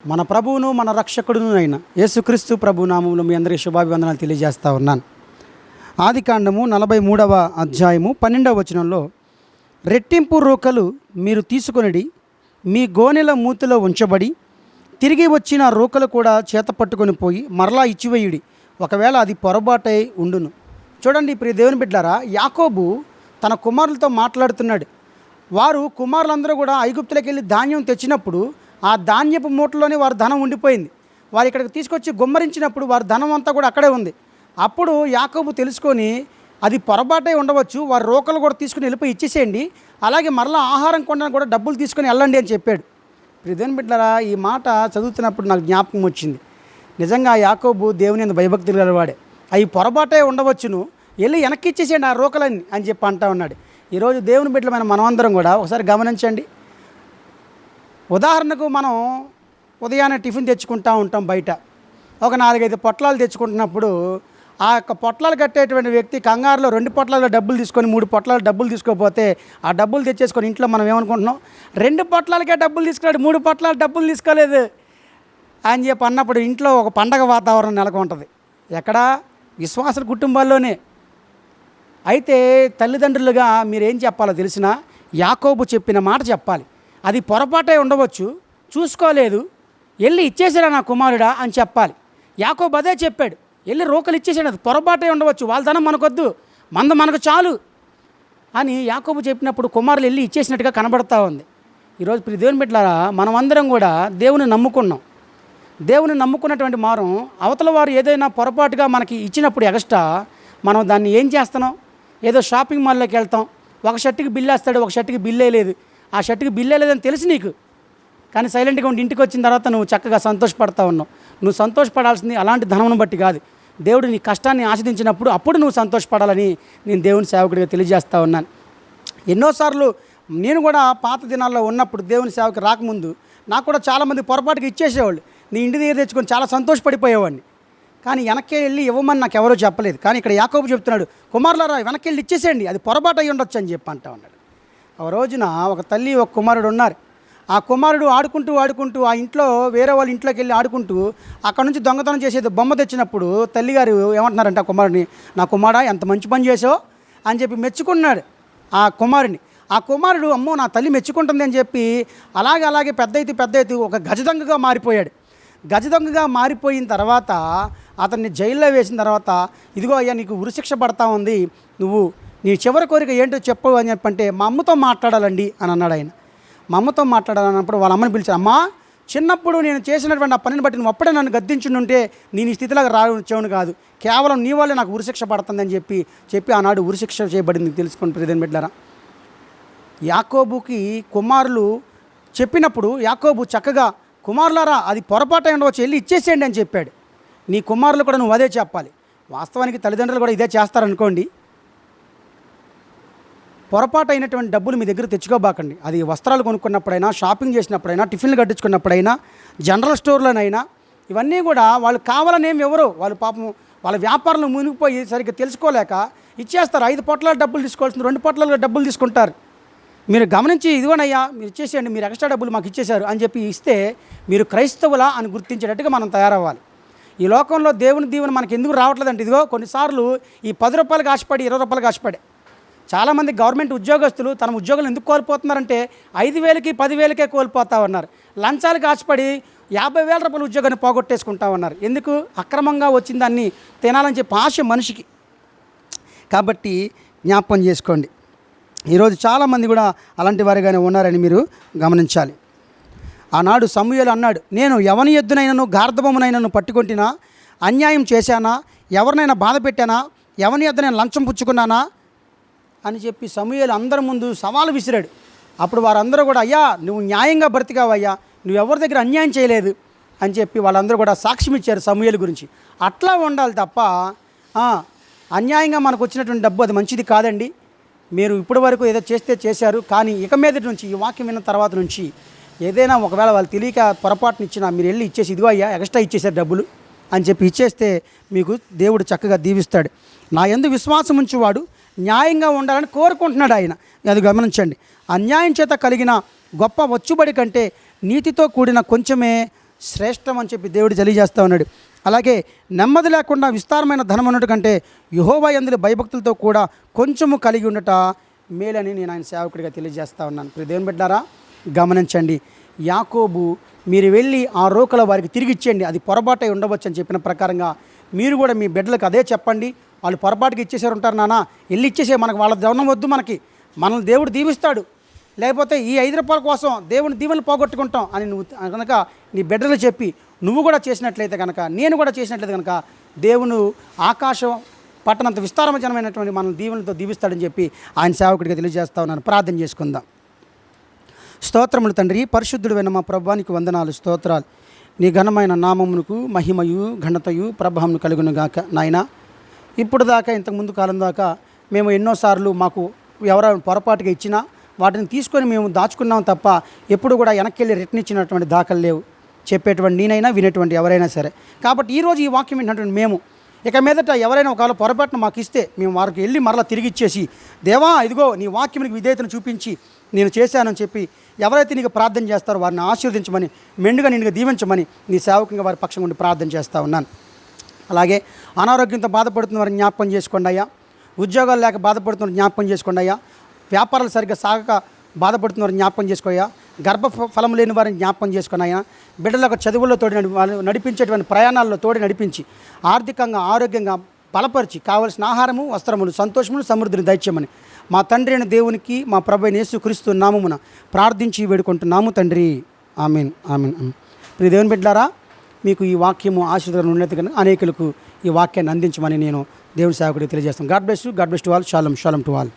మన ప్రభువును మన రక్షకుడును అయిన యేసుక్రీస్తు ప్రభు నామములో మీ అందరికీ శుభాభివందనాలు తెలియజేస్తా ఉన్నాను. ఆదికాండము 43వ అధ్యాయము 12వ వచనంలో, రెట్టింపు రూకలు మీరు తీసుకొనిడి మీ గోనెల మూతిలో ఉంచబడి తిరిగి వచ్చిన రూకలు కూడా చేత పట్టుకొని పోయి మరలా ఇచ్చివేయుడి, ఒకవేళ అది పొరపాటై ఉండును. చూడండి ప్రియ దేవుని బిడ్డలారా, యాకోబు తన కుమారులతో మాట్లాడుతున్నాడు. వారు కుమారులందరూ కూడా ఐగుప్తులోకి వెళ్ళి ధాన్యం తెచ్చినప్పుడు ఆ ధాన్యపు మూటలోనే వారి ధనం ఉండిపోయింది. వారు ఇక్కడికి తీసుకొచ్చి గుమ్మరించినప్పుడు వారి ధనం అంతా కూడా అక్కడే ఉంది. అప్పుడు యాకోబు తెలుసుకొని అది పొరపాటే ఉండవచ్చు, వారి రోకలు కూడా తీసుకుని వెళ్ళిపోయి ఇచ్చేసేయండి, అలాగే మరలా ఆహారం కొనడానికి కూడా డబ్బులు తీసుకొని వెళ్ళండి అని చెప్పాడు. ప్రియదేవుని బిడ్డలారా, ఈ మాట చదువుతున్నప్పుడు నాకు జ్ఞాపకం వచ్చింది. నిజంగా యాకోబు దేవుని యందు భయభక్తులు గలవాడే. అవి పొరపాటే ఉండవచ్చును, వెళ్ళి వెనక్కి ఇచ్చేసేయండి ఆ రోకలని అని చెప్పి అంటా ఉన్నాడు. ఈరోజు దేవుని బిడ్డలమైన మనమందరం కూడా ఒకసారి గమనించండి. ఉదాహరణకు మనం ఉదయాన్నే టిఫిన్ తెచ్చుకుంటూ ఉంటాం, బయట ఒక 4-5 పొట్లాలు తెచ్చుకుంటున్నప్పుడు ఆ యొక్క పొట్లాలు కట్టేటువంటి వ్యక్తి కంగారులో 2 పొట్లాల్లో డబ్బులు తీసుకొని 3 పొట్లాలు డబ్బులు తీసుకోకపోతే ఆ డబ్బులు తెచ్చేసుకొని ఇంట్లో మనం ఏమనుకుంటున్నాం, 2 పొట్లాలకే డబ్బులు తీసుకున్నాడు, 3 పొట్లాలు డబ్బులు తీసుకోలేదు అని చెప్పి అన్నప్పుడు ఇంట్లో ఒక పండగ వాతావరణం నెలకొంటుంది. ఎక్కడా? విశ్వాసుల కుటుంబాల్లోనే. అయితే తల్లిదండ్రులుగా మీరేం చెప్పాలో తెలిసిన, యాకోబు చెప్పిన మాట చెప్పాలి. అది పొరపాటే ఉండవచ్చు, చూసుకోలేదు, వెళ్ళి ఇచ్చేసాడా నా కుమారుడా అని చెప్పాలి. యాకోబు అదే చెప్పాడు, వెళ్ళి రోకలు ఇచ్చేసాడు, అది పొరపాటే ఉండవచ్చు, వాళ్ళ ధనం మనకొద్దు, మంద మనకు చాలు అని యాకోబు చెప్పినప్పుడు కుమారులు వెళ్ళి ఇచ్చేసినట్టుగా కనబడతా ఉంది. ఈరోజు ప్రియ దేవుని బిడ్డలారా, మనమందరం కూడా దేవుని నమ్ముకున్నాం. దేవుని నమ్ముకున్నటువంటి మారం అవతల వారు ఏదైనా పొరపాటుగా మనకి ఇచ్చినప్పుడు ఎగస్ట్రా మనం దాన్ని ఏం చేస్తున్నాం? ఏదో షాపింగ్ మాల్లోకి వెళ్తాం, ఒక షర్టుకి బిల్లు వేస్తాడు, ఒక షర్టుకి బిల్లే లేదు, ఆ షర్టుకి బిల్లే లేదని తెలిసి నీకు, కానీ సైలెంట్గా ఉండి ఇంటికి వచ్చిన తర్వాత నువ్వు చక్కగా సంతోషపడతా ఉన్నావు. నువ్వు సంతోషపడాల్సింది అలాంటి ధనమును బట్టి కాదు, దేవుడు నీ కష్టాన్ని ఆస్వాదించినప్పుడు అప్పుడు నువ్వు సంతోషపడాలని నేను దేవుని సేవకుడిగా తెలియజేస్తూ ఉన్నాను. ఎన్నోసార్లు నేను కూడా పాత దినాల్లో ఉన్నప్పుడు దేవుని సేవకి రాకముందు నాకు కూడా చాలామంది పొరపాటుగా ఇచ్చేసేవాళ్ళు. నీ ఇంటి దగ్గర తెచ్చుకొని చాలా సంతోషపడిపోయేవాడిని, కానీ వెనక్కి వెళ్ళి ఇవ్వమని నాకు ఎవరో చెప్పలేదు. కానీ ఇక్కడ యాకోబు చెప్తున్నాడు, కుమారులారా వెనక్కి వెళ్ళి ఇచ్చేసేయండి, అది పొరపాటు అయ్యి ఉండొచ్చు అని చెప్పి అంటా ఉన్నాడు. ఒక రోజున ఒక తల్లి ఒక కుమారుడు ఉన్నారు. ఆ కుమారుడు ఆడుకుంటూ ఆ ఇంట్లో వేరే వాళ్ళ ఇంట్లోకి వెళ్ళి ఆడుకుంటూ అక్కడ నుంచి దొంగతనం చేసేది బొమ్మ తెచ్చినప్పుడు తల్లిగారు ఏమంటున్నారంటే ఆ కుమారుడిని, నా కుమారుడా ఎంత మంచి పని చేసావు అని చెప్పి మెచ్చుకున్నాడు ఆ కుమారుడిని. ఆ కుమారుడు అమ్మో నా తల్లి మెచ్చుకుంటుంది అని చెప్పి అలాగే పెద్ద ఎత్తు ఒక గజదొంగగా మారిపోయాడు. గజదొంగగా మారిపోయిన తర్వాత అతన్ని జైల్లో వేసిన తర్వాత, ఇదిగో అయ్యా నీకు ఉరిశిక్ష పడతా ఉంది, నువ్వు నీ చివరి కోరిక ఏంటో చెప్పు అని చెప్పంటే, మా అమ్మతో మాట్లాడాలండి అని అన్నాడు ఆయన. మా అమ్మతో మాట్లాడాలన్నప్పుడు వాళ్ళ అమ్మని పిలిచాను, అమ్మా చిన్నప్పుడు నేను చేసినటువంటి ఆ పనిని బట్టి నువ్వు అప్పుడే నన్ను గద్దించుంటే నేను ఈ స్థితిలోకి రావచ్చేవును కాదు, కేవలం నీ వల్లే నాకు ఉరిశిక్ష పడుతుందని చెప్పి ఆనాడు ఉరిశిక్ష చేయబడింది. తెలుసుకొని ప్రియదేవుని బిడ్డలారా, యాకోబుకి కుమారులు చెప్పినప్పుడు యాకోబు చక్కగా, కుమారులారా అది పొరపాటు ఉండవచ్చు, వెళ్ళి ఇచ్చేసేయండి అని చెప్పాడు. నీ కుమారులు కూడా నువ్వు అదే చెప్పాలి. వాస్తవానికి తల్లిదండ్రులు కూడా ఇదే చేస్తారనుకోండి. పొరపాటు అయినటువంటి డబ్బులు మీ దగ్గర తెచ్చుకోబాకండి. అది వస్త్రాలు కొనుక్కున్నప్పుడైనా, షాపింగ్ చేసినప్పుడైనా, టిఫిన్లు కట్టించుకున్నప్పుడైనా, జనరల్ స్టోర్లోనైనా, ఇవన్నీ కూడా వాళ్ళు కావాలనేమి ఎవరో వాళ్ళు పాపం వాళ్ళ వ్యాపారంలో మునిగిపోయి సరిగ్గా తెలుసుకోలేక ఇచ్చేస్తారు. 5 పొట్లాల డబ్బులు తీసుకోవాల్సింది 2 పొట్లాల డబ్బులు తీసుకుంటారు. మీరు గమనించి, ఇదిగోనయ్యా మీరు ఇచ్చేసేయండి, మీరు ఎక్స్ట్రా డబ్బులు మాకు ఇచ్చేశారు అని చెప్పి ఇస్తే మీరు క్రైస్తవులా అని గుర్తించేటట్టుగా మనం తయారవ్వాలి. ఈ లోకంలో దేవుని దీవెన మనకి ఎందుకు రావట్లేదంటే, ఇదిగో కొన్నిసార్లు ఈ 10 రూపాయలకు ఆశపడి 20 రూపాయలకు ఆశపడే చాలామంది గవర్నమెంట్ ఉద్యోగస్తులు తమ ఉద్యోగులు ఎందుకు కోల్పోతున్నారంటే 5,000కి 10,000కే కోల్పోతా ఉన్నారు. లంచాలకు ఆశపడి 50,000 రూపాయల ఉద్యోగాన్ని పోగొట్టేసుకుంటా ఉన్నారు. ఎందుకు? అక్రమంగా వచ్చిన దాన్ని తినాలని చెప్పి ఆశ మనిషికి. కాబట్టి జ్ఞాపకం చేసుకోండి, ఈరోజు చాలామంది కూడా అలాంటి వారిగానే ఉన్నారని మీరు గమనించాలి. ఆనాడు సమూయేలు అన్నాడు, నేను ఎవని ఎద్దునైనను గార్ధబొమ్మనైనను పట్టుకొంటినా, అన్యాయం చేశానా, ఎవరినైనా బాధ పెట్టానా, ఎవని ఎద్దు నేను లంచం పుచ్చుకున్నానా అని చెప్పి సమూయేలు అందరి ముందు సవాలు విసిరాడు. అప్పుడు వారందరూ కూడా, అయ్యా నువ్వు న్యాయంగా బ్రతికావయ్యా, నువ్వు ఎవరి దగ్గర అన్యాయం చేయలేదు అని చెప్పి వాళ్ళందరూ కూడా సాక్ష్యం ఇచ్చారు సమూయేలు గురించి. అట్లా ఉండాలి తప్ప అన్యాయంగా మనకు వచ్చినటువంటి డబ్బు అది మంచిది కాదండి. మీరు ఇప్పటి వరకు ఏదో చేశారు, కానీ ఇక మీదటి నుంచి ఈ వాక్యం విన్న తర్వాత నుంచి ఏదైనా ఒకవేళ వాళ్ళు తెలియక పొరపాటుని ఇచ్చినా మీరు వెళ్ళి ఇచ్చేసి, ఇదిగో అయ్యా ఎక్స్ట్రా ఇచ్చేసారు డబ్బులు అని చెప్పి ఇచ్చేస్తే మీకు దేవుడు చక్కగా దీవిస్తాడు. నా యందు విశ్వాసం ఉంచేవాడు న్యాయంగా ఉండాలని కోరుకుంటున్నాడు ఆయన. అది గమనించండి. అన్యాయం చేత కలిగిన గొప్ప వచ్చుబడి కంటే నీతితో కూడిన కొంచెమే శ్రేష్టం అని చెప్పి దేవుడు తెలియజేస్తూ ఉన్నాడు. అలాగే నెమ్మది లేకుండా విస్తారమైన ధనం ఉన్నట్టు కంటే యెహోవా యందు భయభక్తులతో కూడా కొంచెము కలిగి ఉండట మేలని నేను ఆయన సేవకుడిగా తెలియజేస్తూ ఉన్నాను. ఇప్పుడు దేవుని బిడ్డారా గమనించండి, యాకోబు మీరు వెళ్ళి ఆ రోకల వారికి తిరిగి ఇచ్చేయండి, అది పొరపాటై ఉండవచ్చు అని చెప్పిన ప్రకారంగా మీరు కూడా మీ బిడ్డలకు అదే చెప్పండి. వాళ్ళు పొరపాటుగా ఇచ్చేసారు ఉంటారు, నాన్న వెళ్ళి ఇచ్చేసే, మనకు వాళ్ళ ధనం వద్దు, మనల్ని దేవుడు దీవిస్తాడు, లేకపోతే ఈ 5 రూపాయల కోసం దేవుని దీవెనలు పోగొట్టుకుంటాం అని నువ్వు కనుక నీ బిడ్డలు చెప్పి నువ్వు కూడా చేసినట్లయితే కనుక, నేను కూడా చేసినట్లయితే కనుక దేవుడు ఆకాశం పట్టణంత విస్తారజనమైనటువంటి మనల్ని దీవెనలతో దీవిస్తాడని చెప్పి ఆయన సేవకుడిగా తెలియజేస్తా ఉన్నాను. ప్రార్థన చేసుకుందాం. స్తోత్రములు తండ్రి, పరిశుద్ధుడు అయిన మా ప్రభువానికి వందనాలు, స్తోత్రాలు. నీ ఘనమైన నామమునకు మహిమయు ఘనతయు ప్రభావమును కలుగును గాక. నాయన, ఇప్పుడు దాకా ఇంతకుముందు కాలం దాకా మేము ఎన్నోసార్లు మాకు ఎవరైనా పొరపాటుగా ఇచ్చినా వాటిని తీసుకొని మేము దాచుకున్నాం తప్ప ఎప్పుడు కూడా వెనక్కి వెళ్ళి రిటర్న్ ఇచ్చినటువంటి దాఖలు లేవు, చెప్పేటువంటి నేనైనా వినేటువంటి ఎవరైనా సరే. కాబట్టి ఈరోజు ఈ వాక్యం వింటున్నటువంటి మేము ఇక మీదట ఎవరైనా ఒకవేళ పొరపాటున మాకు ఇస్తే మేము వారికి వెళ్ళి మరలా తిరిగి ఇచ్చేసి, దేవా ఇదిగో నీ వాక్యానికి విధేయతను చూపించి నేను చేశానని చెప్పి ఎవరైతే నీకు ప్రార్థన చేస్తారో వారిని ఆశీర్వదించమని, మెండుగా నిన్ను దీవించమని నీ సేవకునిగా వారి పక్షం ఉండి ప్రార్థన చేస్తూ ఉన్నాను. అలాగే అనారోగ్యంతో బాధపడుతున్న వారిని జ్ఞాపకం చేసుకోండి అయ్యా. ఉద్యోగాలు లేక బాధపడుతున్న జ్ఞాపకం చేసుకోండి అయ్యా. వ్యాపారాలు సరిగ్గా సాగక బాధపడుతున్న వారిని జ్ఞాపకం చేసుకోయ్యా. గర్భ ఫలం లేని వారిని జ్ఞాపకం చేసుకుని అయ్యా. బిడ్డలకు చదువుల్లో తోడి నడిపించేటువంటి ప్రయాణాల్లో తోడి నడిపించి ఆర్థికంగా ఆరోగ్యంగా బలపరిచి కావలసిన ఆహారము, వస్త్రములు, సంతోషములు, సమృద్ధిని దయచేయమని మా తండ్రి అయిన దేవునికి మా ప్రభువైన యేసుక్రీస్తు నామమున ప్రార్థించి వేడుకుంటున్నాము తండ్రి. ఆమేన్, ఆమేన్. ప్రియ దేవుని బిడ్డలారా, మీకు ఈ వాక్యము ఆశీర్వాదం ఉన్నది కనుక అనేకులకు ఈ వాక్యాన్ని అందించమని నేను దేవుని సేవకుడికి తెలియజేస్తాను. God bless you to all. షాలం to all.